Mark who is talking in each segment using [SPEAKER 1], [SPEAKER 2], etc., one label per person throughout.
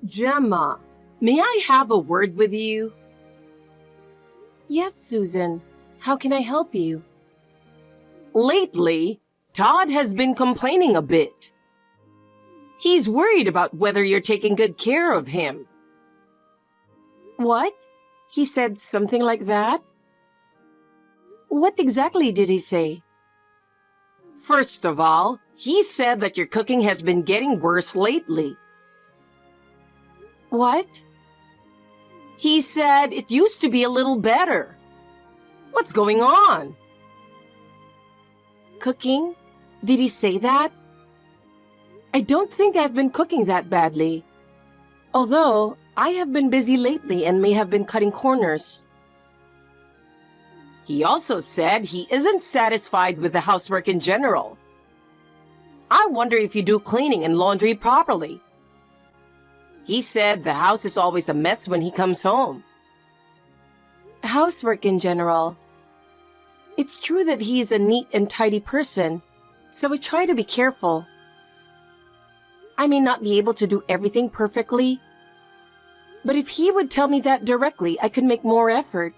[SPEAKER 1] Gemma, may I have a word with you?
[SPEAKER 2] Yes, Susan. How can I help you?
[SPEAKER 1] Lately, Todd has been complaining a bit. He's worried about whether you're taking good care of him.
[SPEAKER 2] What? He said something like that? What exactly did he say?
[SPEAKER 1] First of all, he said that your cooking has been getting worse lately.
[SPEAKER 2] What?
[SPEAKER 1] He said it used to be a little better. What's going on?
[SPEAKER 2] Cooking? Did he say that? I don't think I've been cooking that badly. Although, I have been busy lately and may have been cutting corners.
[SPEAKER 1] He also said he isn't satisfied with the housework in general. I wonder if you do cleaning and laundry properly. He said the house is always a mess when he comes home.
[SPEAKER 2] Housework in general. It's true that he is a neat and tidy person, so I try to be careful. I may not be able to do everything perfectly, but if he would tell me that directly, I could make more effort.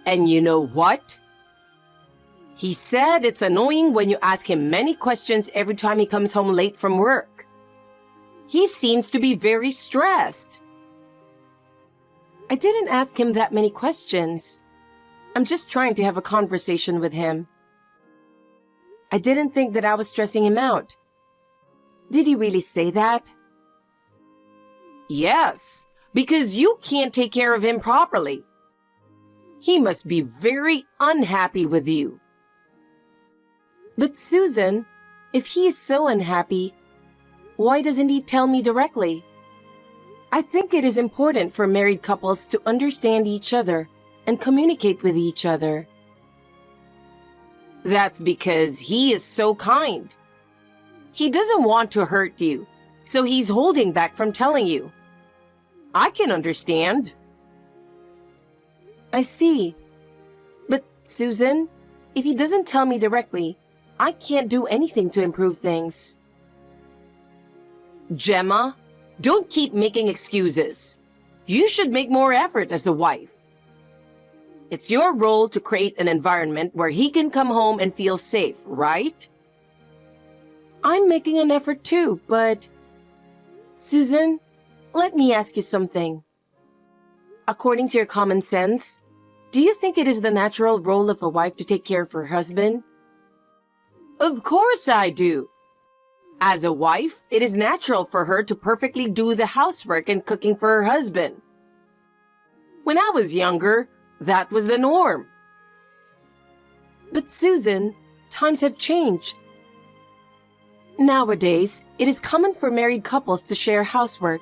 [SPEAKER 1] And you know what? He said it's annoying when you ask him many questions every time he comes home late from work. He seems to be very stressed.
[SPEAKER 2] I didn't ask him that many questions. I'm just trying to have a conversation with him. I didn't think that I was stressing him out. Did he really say that?
[SPEAKER 1] Yes, because you can't take care of him properly. He must be very unhappy with you.
[SPEAKER 2] But Susan, if he is so unhappy, why doesn't he tell me directly? I think it is important for married couples to understand each other and communicate with each other.
[SPEAKER 1] That's because he is so kind. He doesn't want to hurt you, so he's holding back from telling you. I can understand.
[SPEAKER 2] I see. But Susan, if he doesn't tell me directly, I can't do anything to improve things.
[SPEAKER 1] Gemma, don't keep making excuses. You should make more effort as a wife. It's your role to create an environment where he can come home and feel safe, right?
[SPEAKER 2] I'm making an effort too, but... Susan, let me ask you something. According to your common sense, do you think it is the natural role of a wife to take care of her husband?
[SPEAKER 1] Of course I do. As a wife, it is natural for her to perfectly do the housework and cooking for her husband. When I was younger, that was the norm.
[SPEAKER 2] But Susan, times have changed. Nowadays, it is common for married couples to share housework.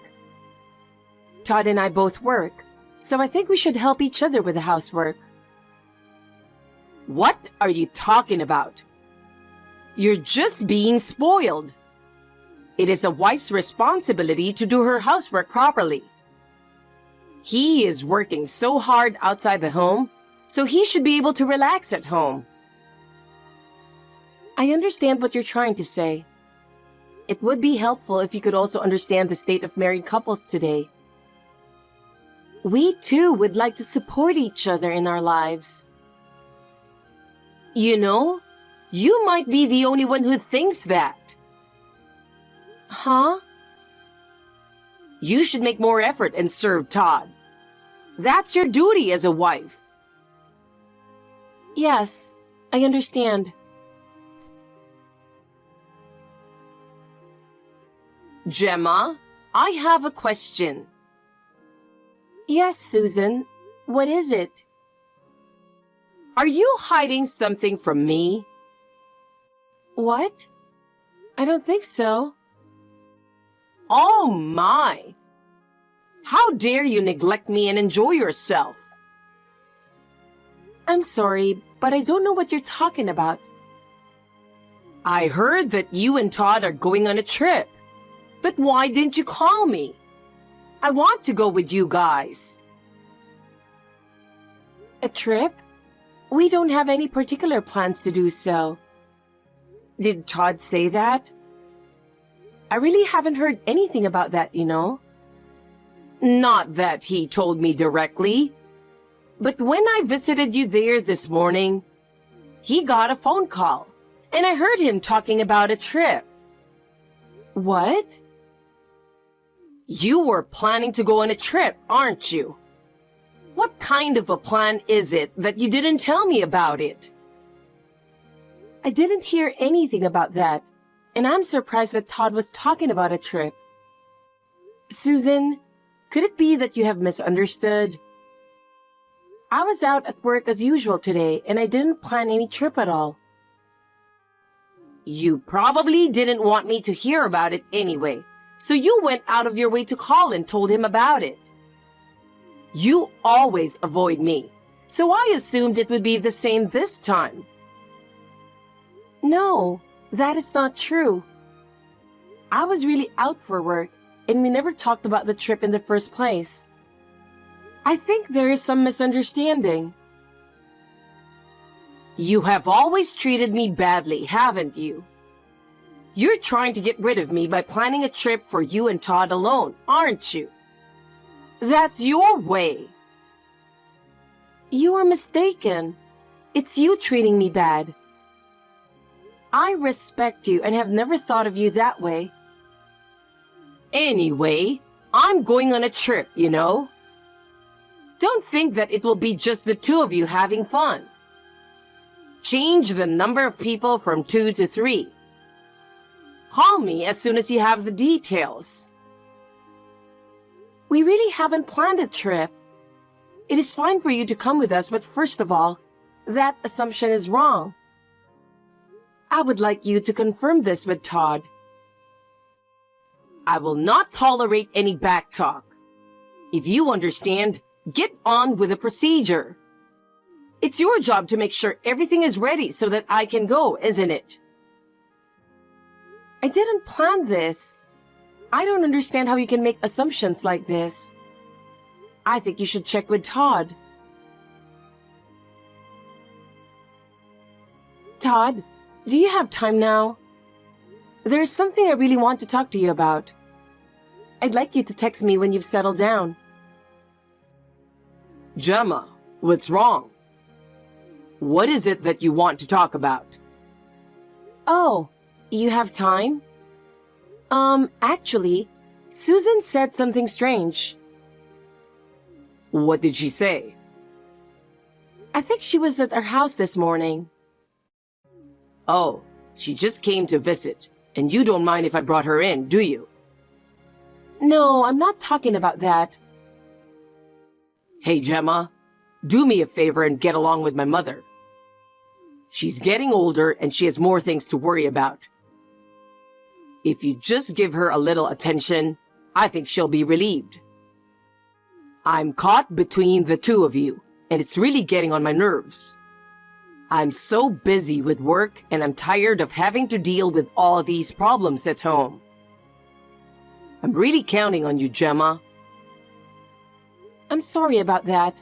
[SPEAKER 2] Todd and I both work, so I think we should help each other with the housework.
[SPEAKER 1] What are you talking about? You're just being spoiled. It is a wife's responsibility to do her housework properly. He is working so hard outside the home, so he should be able to relax at home.
[SPEAKER 2] I understand what you're trying to say. It would be helpful if you could also understand the state of married couples today. We too would like to support each other in our lives.
[SPEAKER 1] You know, you might be the only one who thinks that.
[SPEAKER 2] Huh?
[SPEAKER 1] You should make more effort and serve Todd. That's your duty as a wife.
[SPEAKER 2] Yes, I understand.
[SPEAKER 1] Gemma, I have a question.
[SPEAKER 2] Yes, Susan. What is it?
[SPEAKER 1] Are you hiding something from me?
[SPEAKER 2] What? I don't think so.
[SPEAKER 1] Oh my! How dare you neglect me and enjoy yourself?
[SPEAKER 2] I'm sorry, but I don't know what you're talking about.
[SPEAKER 1] I heard that you and Todd are going on a trip. But why didn't you call me? I want to go with you guys.
[SPEAKER 2] A trip? We don't have any particular plans to do so.
[SPEAKER 1] Did Todd say that?
[SPEAKER 2] I really haven't heard anything about that, you know.
[SPEAKER 1] Not that he told me directly, but when I visited you there this morning, he got a phone call, and I heard him talking about a trip.
[SPEAKER 2] What?
[SPEAKER 1] You were planning to go on a trip, aren't you? What kind of a plan is it that you didn't tell me about it?
[SPEAKER 2] I didn't hear anything about that, and I'm surprised that Todd was talking about a trip. Susan, could it be that you have misunderstood? I was out at work as usual today, and I didn't plan any trip at all.
[SPEAKER 1] You probably didn't want me to hear about it anyway, so you went out of your way to call and told him about it. You always avoid me, so I assumed it would be the same this time.
[SPEAKER 2] No, that is not true. I was really out for work, and we never talked about the trip in the first place. I think there is some misunderstanding.
[SPEAKER 1] You have always treated me badly, haven't you? You're trying to get rid of me by planning a trip for you and Todd alone, aren't you? That's your way.
[SPEAKER 2] You are mistaken. It's you treating me bad. I respect you and have never thought of you that way.
[SPEAKER 1] Anyway, I'm going on a trip, you know. Don't think that it will be just the two of you having fun. Change the number of people from 2 to 3. Call me as soon as you have the details.
[SPEAKER 2] We really haven't planned a trip. It is fine for you to come with us, but first of all, that assumption is wrong. I would like you to confirm this with Todd.
[SPEAKER 1] I will not tolerate any backtalk. If you understand, get on with the procedure. It's your job to make sure everything is ready so that I can go, isn't it?
[SPEAKER 2] I didn't plan this. I don't understand how you can make assumptions like this. I think you should check with Todd. Todd, do you have time now? There is something I really want to talk to you about. I'd like you to text me when you've settled down.
[SPEAKER 1] Gemma, what's wrong? What is it that you want to talk about?
[SPEAKER 2] Oh, you have time? Actually, Susan said something strange.
[SPEAKER 1] What did she say?
[SPEAKER 2] I think she was at our house this morning.
[SPEAKER 1] Oh, she just came to visit, and you don't mind if I brought her in, do you?
[SPEAKER 2] No, I'm not talking about that.
[SPEAKER 1] Hey, Gemma, do me a favor and get along with my mother. She's getting older and she has more things to worry about. If you just give her a little attention, I think she'll be relieved. I'm caught between the two of you, and it's really getting on my nerves. I'm so busy with work and I'm tired of having to deal with all these problems at home. I'm really counting on you, Gemma.
[SPEAKER 2] I'm sorry about that,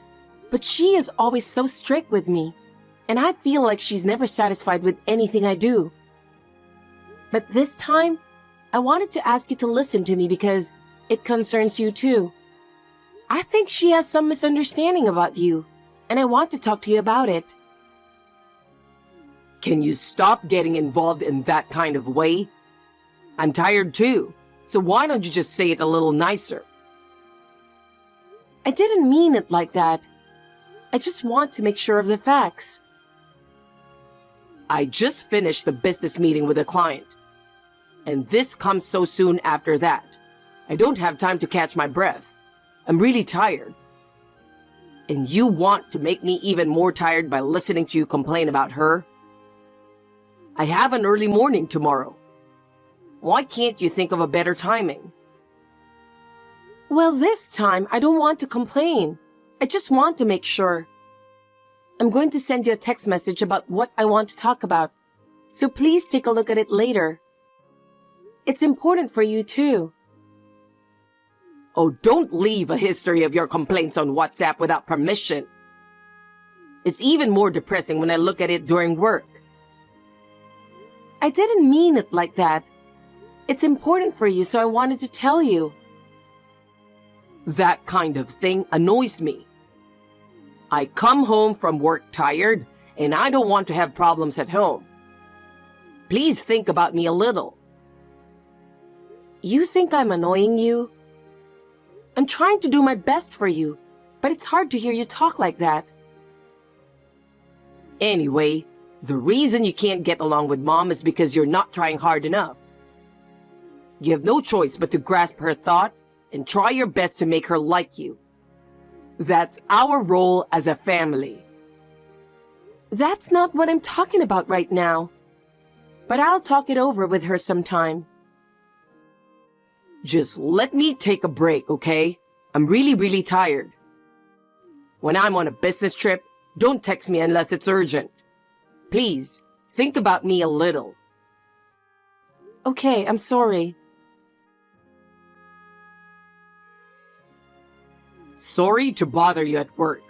[SPEAKER 2] but she is always so strict with me, and I feel like she's never satisfied with anything I do. But this time, I wanted to ask you to listen to me because it concerns you too. I think she has some misunderstanding about you, and I want to talk to you about it.
[SPEAKER 1] Can you stop getting involved in that kind of way? I'm tired too, so why don't you just say it a little nicer?
[SPEAKER 2] I didn't mean it like that. I just want to make sure of the facts.
[SPEAKER 1] I just finished the business meeting with a client, and this comes so soon after that. I don't have time to catch my breath. I'm really tired. And you want to make me even more tired by listening to you complain about her? I have an early morning tomorrow. Why can't you think of a better timing?
[SPEAKER 2] Well, this time, I don't want to complain. I just want to make sure. I'm going to send you a text message about what I want to talk about, so please take a look at it later. It's important for you too.
[SPEAKER 1] Oh, don't leave a history of your complaints on WhatsApp without permission. It's even more depressing when I look at it during work.
[SPEAKER 2] I didn't mean it like that. It's important for you, so I wanted to tell you.
[SPEAKER 1] That kind of thing annoys me. I come home from work tired, and I don't want to have problems at home. Please think about me a little.
[SPEAKER 2] You think I'm annoying you? I'm trying to do my best for you, but it's hard to hear you talk like that.
[SPEAKER 1] Anyway, the reason you can't get along with Mom is because you're not trying hard enough. You have no choice but to grasp her thought and try your best to make her like you. That's our role as a family.
[SPEAKER 2] That's not what I'm talking about right now. But I'll talk it over with her sometime.
[SPEAKER 1] Just let me take a break, okay? I'm really tired. When I'm on a business trip, don't text me unless it's urgent. Please, think about me a little.
[SPEAKER 2] Okay, I'm sorry.
[SPEAKER 1] Sorry to bother you at work.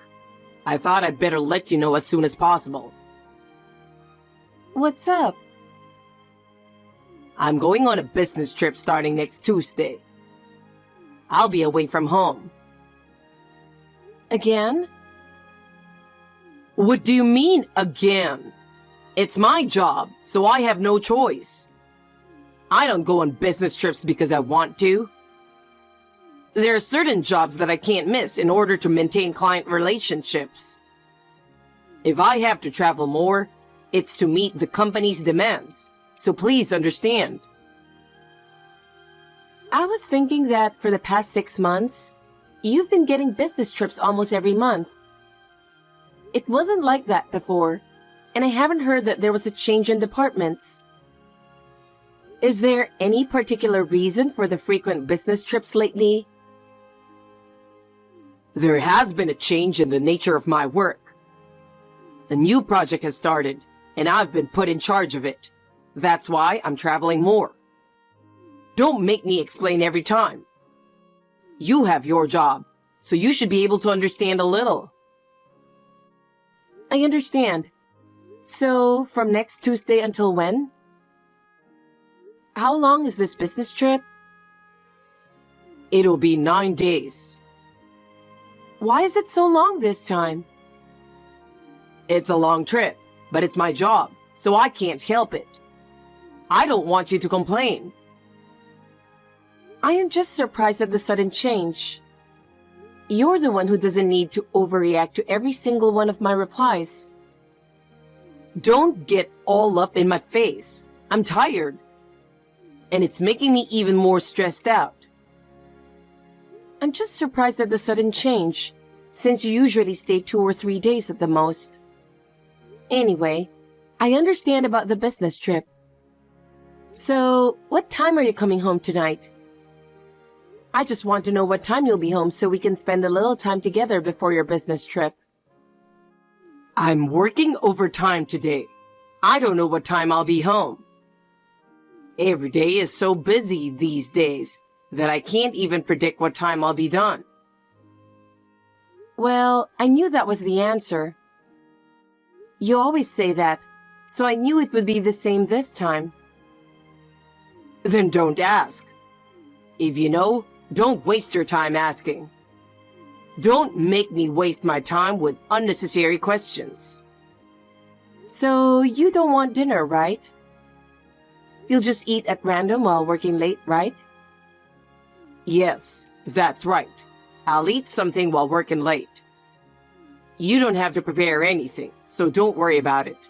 [SPEAKER 1] I thought I'd better let you know as soon as possible.
[SPEAKER 2] What's up?
[SPEAKER 1] I'm going on a business trip starting next Tuesday. I'll be away from home.
[SPEAKER 2] Again?
[SPEAKER 1] What do you mean, again? It's my job, so I have no choice. I don't go on business trips because I want to. There are certain jobs that I can't miss in order to maintain client relationships. If I have to travel more, it's to meet the company's demands, so please understand.
[SPEAKER 2] I was thinking that for the past 6 months, you've been getting business trips almost every month. It wasn't like that before, and I haven't heard that there was a change in departments. Is there any particular reason for the frequent business trips lately?
[SPEAKER 1] There has been a change in the nature of my work. A new project has started, and I've been put in charge of it. That's why I'm traveling more. Don't make me explain every time. You have your job, so you should be able to understand a little.
[SPEAKER 2] I understand. So, from next Tuesday until when? How long is this business trip?
[SPEAKER 1] It'll be 9 days.
[SPEAKER 2] Why is it so long this time?
[SPEAKER 1] It's a long trip, but it's my job, so I can't help it. I don't want you to complain.
[SPEAKER 2] I am just surprised at the sudden change. You're the one who doesn't need to overreact to every single one of my replies.
[SPEAKER 1] Don't get all up in my face. I'm tired. And it's making me even more stressed out.
[SPEAKER 2] I'm just surprised at the sudden change, since you usually stay 2 or 3 days at the most. Anyway, I understand about the business trip. So, what time are you coming home tonight? I just want to know what time you'll be home so we can spend a little time together before your business trip.
[SPEAKER 1] I'm working overtime today. I don't know what time I'll be home. Every day is so busy these days that I can't even predict what time I'll be done.
[SPEAKER 2] Well, I knew that was the answer. You always say that, so I knew it would be the same this time.
[SPEAKER 1] Then don't ask. If you know, don't waste your time asking. Don't make me waste my time with unnecessary questions.
[SPEAKER 2] So, you don't want dinner, right? You'll just eat at random while working late, right?
[SPEAKER 1] Yes, that's right. I'll eat something while working late. You don't have to prepare anything, so don't worry about it.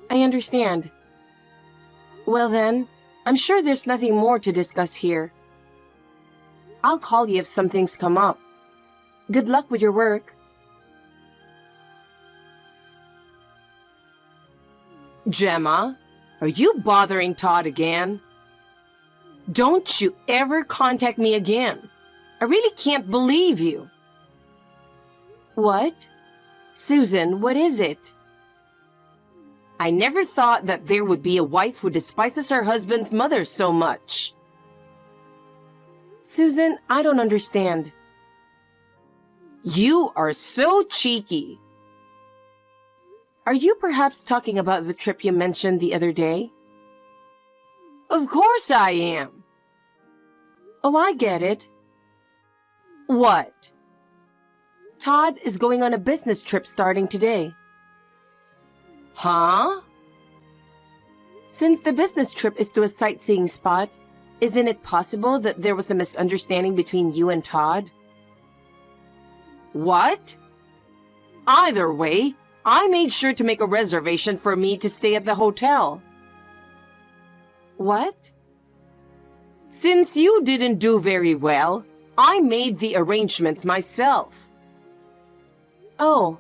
[SPEAKER 2] I understand. Well then, I'm sure there's nothing more to discuss here. I'll call you if something's come up. Good luck with your work.
[SPEAKER 1] Gemma, are you bothering Todd again? Don't you ever contact me again. I really can't believe you.
[SPEAKER 2] What? Susan, what is it?
[SPEAKER 1] I never thought that there would be a wife who despises her husband's mother so much.
[SPEAKER 2] Susan, I don't understand.
[SPEAKER 1] You are so cheeky.
[SPEAKER 2] Are you perhaps talking about the trip you mentioned the other day?
[SPEAKER 1] Of course I am.
[SPEAKER 2] Oh, I get it.
[SPEAKER 1] What?
[SPEAKER 2] Todd is going on a business trip starting today.
[SPEAKER 1] Huh?
[SPEAKER 2] Since the business trip is to a sightseeing spot, isn't it possible that there was a misunderstanding between you and Todd?
[SPEAKER 1] What? Either way, I made sure to make a reservation for me to stay at the hotel.
[SPEAKER 2] What?
[SPEAKER 1] Since you didn't do very well, I made the arrangements myself.
[SPEAKER 2] Oh,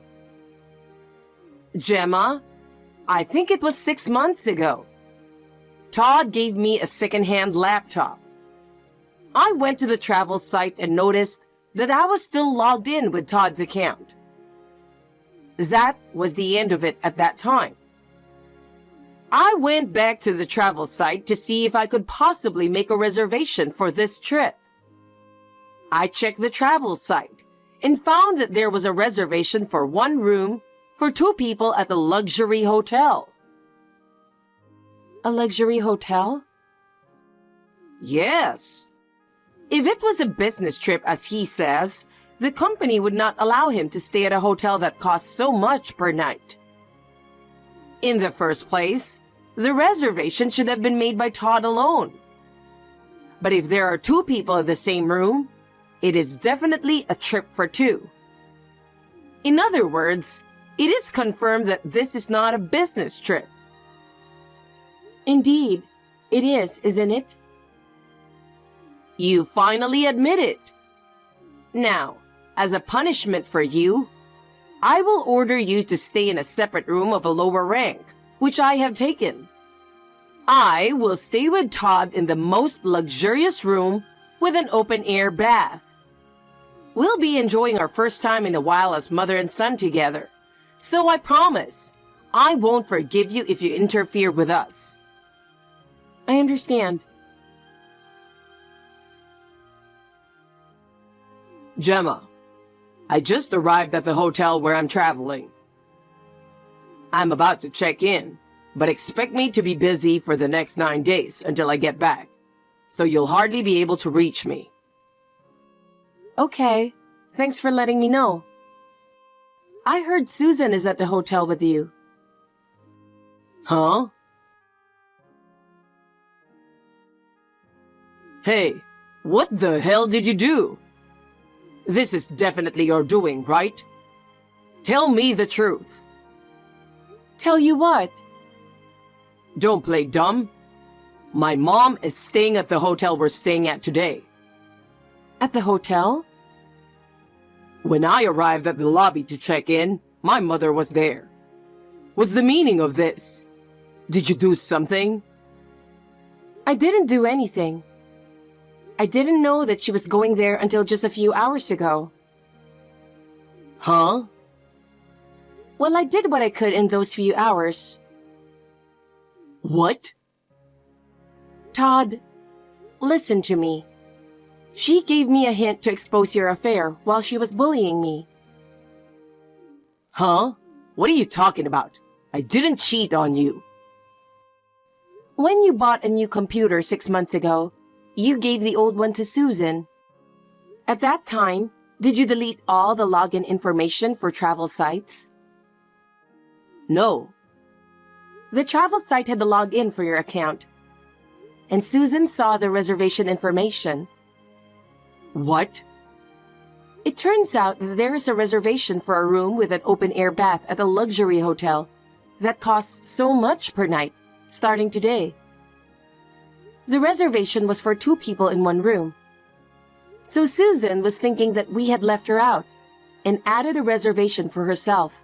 [SPEAKER 1] Gemma, I think it was 6 months ago. Todd gave me a second-hand laptop. I went to the travel site and noticed that I was still logged in with Todd's account. That was the end of it at that time. I went back to the travel site to see if I could possibly make a reservation for this trip. I checked the travel site and found that there was a reservation for 1 room for 2 people at the luxury hotel.
[SPEAKER 2] a luxury hotel?
[SPEAKER 1] Yes. If it was a business trip, as he says, the company would not allow him to stay at a hotel that costs so much per night. In the first place, the reservation should have been made by Todd alone. But if there are 2 people in the same room, it is definitely a trip for 2. In other words, it is confirmed that this is not a business trip.
[SPEAKER 2] Indeed, it is, isn't it?
[SPEAKER 1] You finally admit it. Now, as a punishment for you, I will order you to stay in a separate room of a lower rank, which I have taken. I will stay with Todd in the most luxurious room with an open-air bath. We'll be enjoying our first time in a while as mother and son together, so I promise I won't forgive you if you interfere with us.
[SPEAKER 2] I understand.
[SPEAKER 1] Gemma, I just arrived at the hotel where I'm traveling. I'm about to check in, but expect me to be busy for the next 9 days until I get back, so you'll hardly be able to reach me.
[SPEAKER 2] Okay, thanks for letting me know. I heard Susan is at the hotel with you.
[SPEAKER 1] Huh? Hey, what the hell did you do? This is definitely your doing, right? Tell me the truth.
[SPEAKER 2] Tell you what?
[SPEAKER 1] Don't play dumb. My mom is staying at the hotel we're staying at today.
[SPEAKER 2] At the hotel?
[SPEAKER 1] When I arrived at the lobby to check in, my mother was there. What's the meaning of this? Did you do something?
[SPEAKER 2] I didn't do anything. I didn't know that she was going there until just a few hours ago.
[SPEAKER 1] Huh?
[SPEAKER 2] Well, I did what I could in those few hours.
[SPEAKER 1] What?
[SPEAKER 2] Todd, listen to me. She gave me a hint to expose your affair while she was bullying me.
[SPEAKER 1] Huh? What are you talking about? I didn't cheat on you.
[SPEAKER 2] When you bought a new computer 6 months ago, you gave the old one to Susan. At that time, did you delete all the login information for travel sites?
[SPEAKER 1] No.
[SPEAKER 2] The travel site had the login for your account, and Susan saw the reservation information.
[SPEAKER 1] What?
[SPEAKER 2] It turns out that there is a reservation for a room with an open-air bath at a luxury hotel that costs so much per night, starting today. The reservation was for 2 people in 1 room. So Susan was thinking that we had left her out and added a reservation for herself.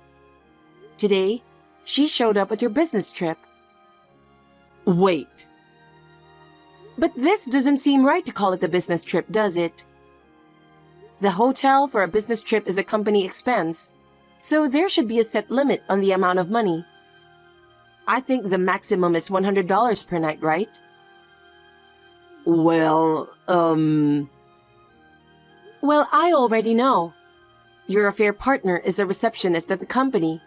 [SPEAKER 2] Today, she showed up at your business trip.
[SPEAKER 1] Wait.
[SPEAKER 2] But this doesn't seem right to call it a business trip, does it? The hotel for a business trip is a company expense, so there should be a set limit on the amount of money. I think the maximum is $100 per night, right?
[SPEAKER 1] Well,
[SPEAKER 2] Well, I already know. Your affair partner is a receptionist at the company.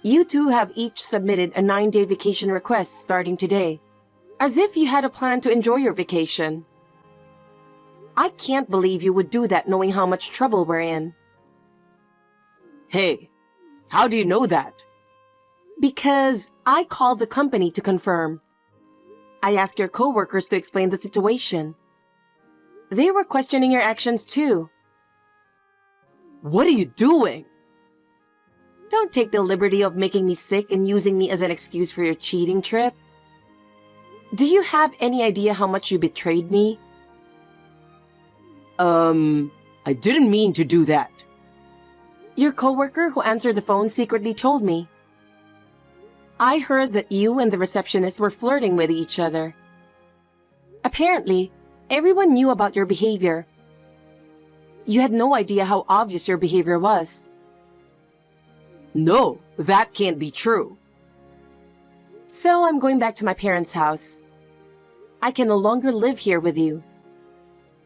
[SPEAKER 2] You 2 have each submitted a 9-day vacation request starting today, As if you had a plan to enjoy your vacation. I can't believe you would do that knowing how much trouble we're in.
[SPEAKER 1] Hey, how do you know that?
[SPEAKER 2] Because I called the company to confirm. I asked your coworkers to explain the situation. They were questioning your actions too.
[SPEAKER 1] What are you doing?
[SPEAKER 2] Don't take the liberty of making me sick and using me as an excuse for your cheating trip. Do you have any idea how much you betrayed me?
[SPEAKER 1] I didn't mean to do that.
[SPEAKER 2] Your coworker who answered the phone secretly told me. I heard that you and the receptionist were flirting with each other. Apparently, everyone knew about your behavior. You had no idea how obvious your behavior was.
[SPEAKER 1] No, that can't be true.
[SPEAKER 2] So I'm going back to my parents' house. I can no longer live here with you.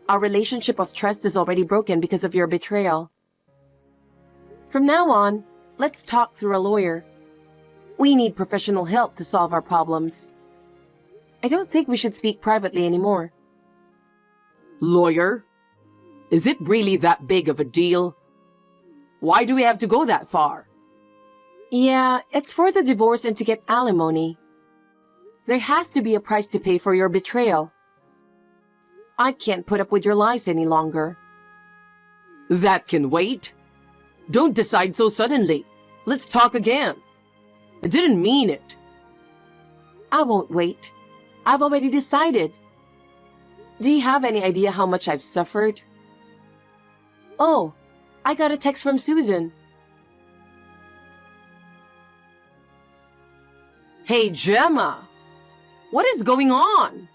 [SPEAKER 2] Our relationship of trust is already broken because of your betrayal. From now on, let's talk through a lawyer. We need professional help to solve our problems. I don't think we should speak privately anymore.
[SPEAKER 1] Lawyer? Is it really that big of a deal? Why do we have to go that far?
[SPEAKER 2] Yeah, it's for the divorce and to get alimony. There has to be a price to pay for your betrayal. I can't put up with your lies any longer.
[SPEAKER 1] That can wait. Don't decide so suddenly. Let's talk again. I didn't mean it.
[SPEAKER 2] I won't wait. I've already decided. Do you have any idea how much I've suffered? Oh, I got a text from Susan.
[SPEAKER 1] Hey, Gemma. What is going on?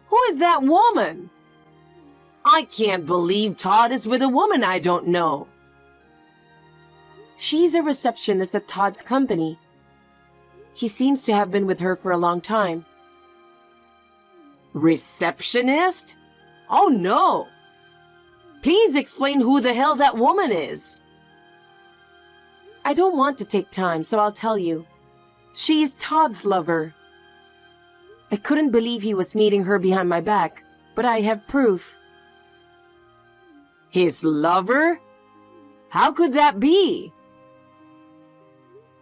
[SPEAKER 1] Who is that woman? I can't believe Todd is with a woman I don't know.
[SPEAKER 2] She's a receptionist at Todd's company. He seems to have been with her for a long time.
[SPEAKER 1] Receptionist? Oh no! Please explain who the hell that woman is.
[SPEAKER 2] I don't want to take time, so I'll tell you. She is Todd's lover. I couldn't believe he was meeting her behind my back, but I have proof.
[SPEAKER 1] His lover? How could that be?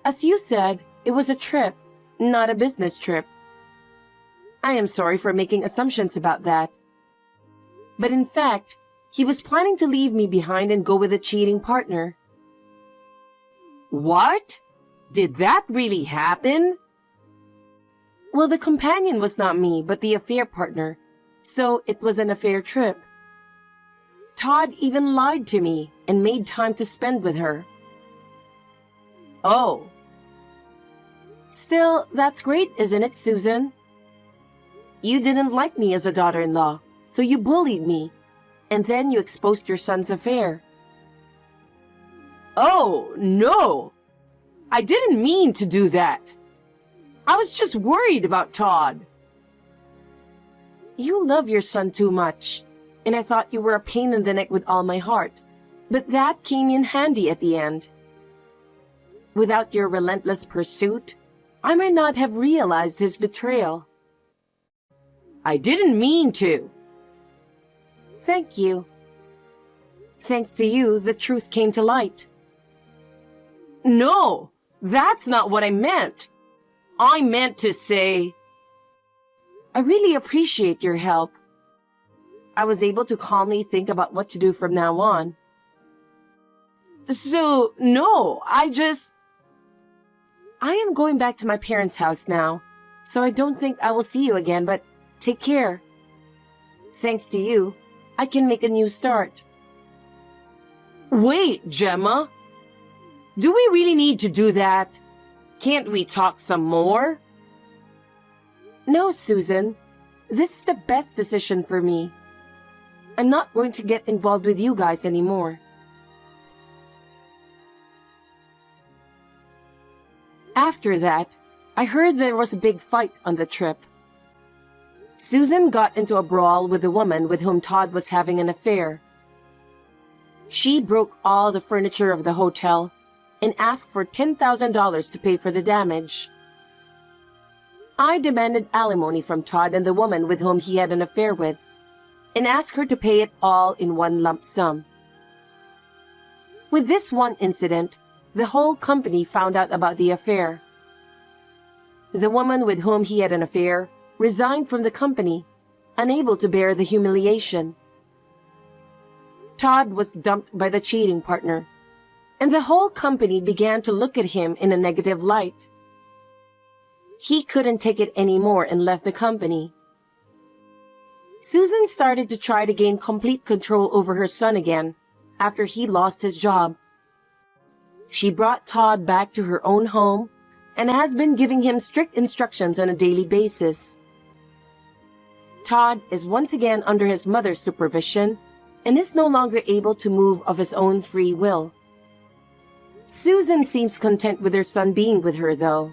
[SPEAKER 2] As you said, it was a trip, not a business trip. I am sorry for making assumptions about that. But in fact, he was planning to leave me behind and go with a cheating partner.
[SPEAKER 1] What? Did that really happen?
[SPEAKER 2] Well, the companion was not me, but the affair partner, so it was an affair trip. Todd even lied to me and made time to spend with her.
[SPEAKER 1] Oh.
[SPEAKER 2] Still, that's great, isn't it, Susan? You didn't like me as a daughter-in-law, so you bullied me, and then you exposed your son's affair.
[SPEAKER 1] Oh, no! I didn't mean to do that. I was just worried about Todd.
[SPEAKER 2] You love your son too much, and I thought you were a pain in the neck with all my heart. But that came in handy at the end. Without your relentless pursuit, I might not have realized his betrayal.
[SPEAKER 1] I didn't mean to.
[SPEAKER 2] Thank you. Thanks to you, the truth came to light.
[SPEAKER 1] No, that's not what I meant. I meant to say...
[SPEAKER 2] I really appreciate your help. I was able to calmly think about what to do from now on.
[SPEAKER 1] So, no, I
[SPEAKER 2] am going back to my parents' house now, so I don't think I will see you again, but take care. Thanks to you, I can make a new start.
[SPEAKER 1] Wait, Gemma. Do we really need to do that? Can't we talk some more?
[SPEAKER 2] No, Susan. This is the best decision for me. I'm not going to get involved with you guys anymore. After that, I heard there was a big fight on the trip. Susan got into a brawl with the woman with whom Todd was having an affair. She broke all the furniture of the hotel and asked for $10,000 to pay for the damage. I demanded alimony from Todd and the woman with whom he had an affair with, and asked her to pay it all in one lump sum. With this one incident, the whole company found out about the affair. The woman with whom he had an affair resigned from the company, unable to bear the humiliation. Todd was dumped by the cheating partner, and the whole company began to look at him in a negative light. He couldn't take it anymore and left the company. Susan started to try to gain complete control over her son again after he lost his job. She brought Todd back to her own home and has been giving him strict instructions on a daily basis. Todd is once again under his mother's supervision and is no longer able to move of his own free will. Susan seems content with her son being with her, though.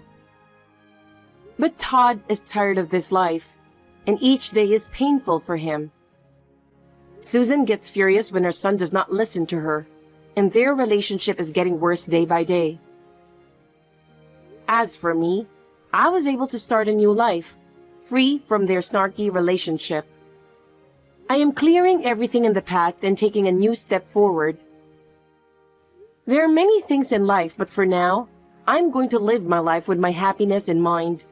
[SPEAKER 2] But Todd is tired of this life, and each day is painful for him. Susan gets furious when her son does not listen to her, and their relationship is getting worse day by day. As for me, I was able to start a new life, free from their snarky relationship. I am clearing everything in the past and taking a new step forward. There are many things in life, but for now, I'm going to live my life with my happiness in mind.